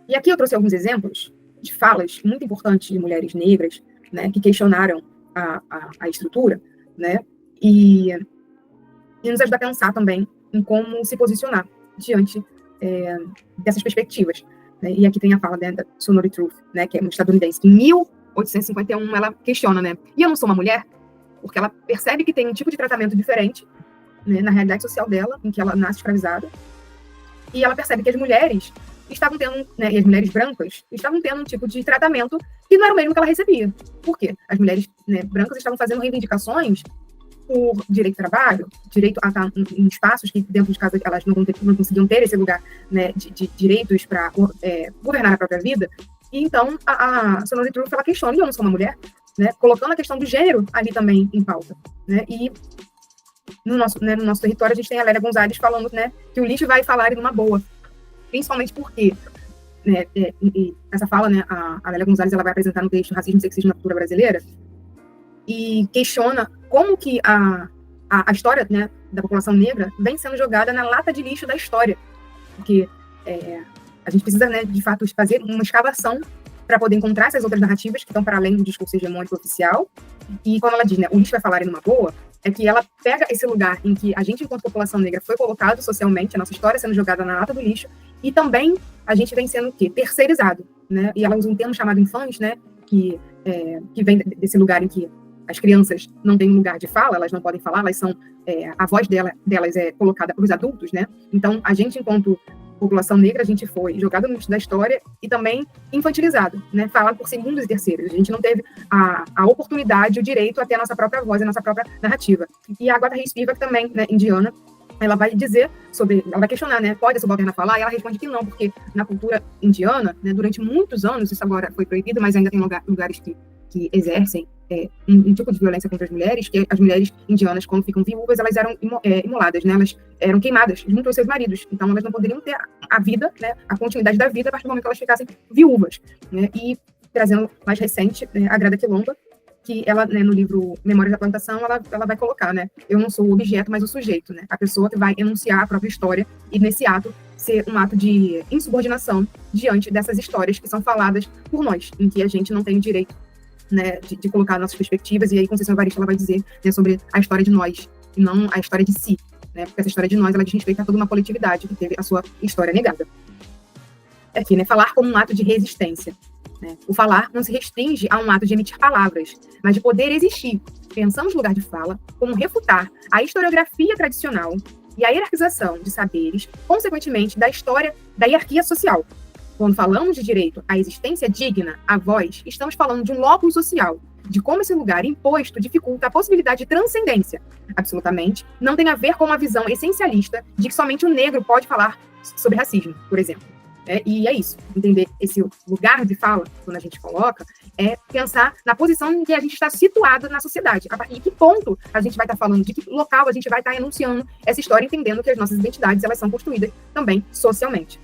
E aqui eu trouxe alguns exemplos de falas muito importantes de mulheres negras, né, que questionaram a estrutura, né, e nos ajuda a pensar também em como se posicionar diante dessas perspectivas. Né? E aqui tem a fala da Sonori Truth, né, que é uma estadunidense, que em 1851 ela questiona, né, e eu não sou uma mulher? Porque ela percebe que tem um tipo de tratamento diferente, né, na realidade social dela, em que ela nasce escravizada, e ela percebe que as mulheres estavam tendo, né, e as mulheres brancas estavam tendo um tipo de tratamento que não era o mesmo que ela recebia. Por quê? As mulheres, né, brancas estavam fazendo reivindicações por direito ao trabalho, direito a estar em espaços que dentro de casa elas não conseguiam ter esse lugar, né, de direitos para governar a própria vida. E então a Sonori Truth ela questiona, e eu não sou uma mulher, né, colocando a questão do gênero ali também em pauta, né, e no nosso território a gente tem a Lélia Gonzalez falando, né, que o lixo vai falar numa boa, principalmente porque, né, e essa fala, né, a Lélia Gonzalez ela vai apresentar no texto Racismo e Sexismo na Cultura Brasileira e questiona como que a história, né, da população negra vem sendo jogada na lata de lixo da história, porque a gente precisa, né, de fato, fazer uma escavação para poder encontrar essas outras narrativas que estão para além do discurso hegemônico oficial. E quando ela diz, né, o lixo vai falar numa boa, é que ela pega esse lugar em que a gente, enquanto população negra, foi colocado socialmente, a nossa história sendo jogada na lata do lixo, e também a gente vem sendo o quê? Terceirizado, né? E ela usa um termo chamado infãs, né, que vem desse lugar em que as crianças não têm um lugar de fala, elas não podem falar, elas são, a voz delas é colocada para os adultos, né? Então, a gente, enquanto população negra, a gente foi jogado no lixo da história e também infantilizado, né? Falado por segundos e terceiros. A gente não teve a oportunidade, o direito a ter a nossa própria voz, a nossa própria narrativa. E a Agatha Spivak também, né, indiana, ela vai dizer ela vai questionar, né, pode a subalterna falar? E ela responde que não, porque na cultura indiana, né, durante muitos anos, isso agora foi proibido, mas ainda tem lugares que exercem um tipo de violência contra as mulheres, que as mulheres indianas, quando ficam viúvas, elas eram imoladas, né? Elas eram queimadas junto aos seus maridos. Então, elas não poderiam ter a vida, né, a continuidade da vida a partir do momento que elas ficassem viúvas. Né? E, trazendo mais recente, né, a Grada Quilomba, que ela, né, no livro Memórias da Plantação, ela vai colocar, né, eu não sou o objeto, mas o sujeito, né? A pessoa que vai enunciar a própria história e, nesse ato, ser um ato de insubordinação diante dessas histórias que são faladas por nós, em que a gente não tem o direito, né, de colocar nossas perspectivas. E aí Conceição Evaristo ela vai dizer, né, sobre a história de nós e não a história de si, né, porque essa história de nós ela diz respeito a toda uma coletividade que teve a sua história negada. Aqui, né, falar como um ato de resistência, né? O falar não se restringe a um ato de emitir palavras, mas de poder existir. Pensamos no lugar de fala como refutar a historiografia tradicional e a hierarquização de saberes, consequentemente da história da hierarquia social. Quando falamos de direito à existência digna, à voz, estamos falando de um locus social, de como esse lugar imposto dificulta a possibilidade de transcendência. Absolutamente, não tem a ver com uma visão essencialista de que somente o negro pode falar sobre racismo, por exemplo. E é isso, entender esse lugar de fala, quando a gente coloca, é pensar na posição em que a gente está situado na sociedade, e que ponto a gente vai estar falando, de que local a gente vai estar enunciando essa história, entendendo que as nossas identidades elas são construídas também socialmente.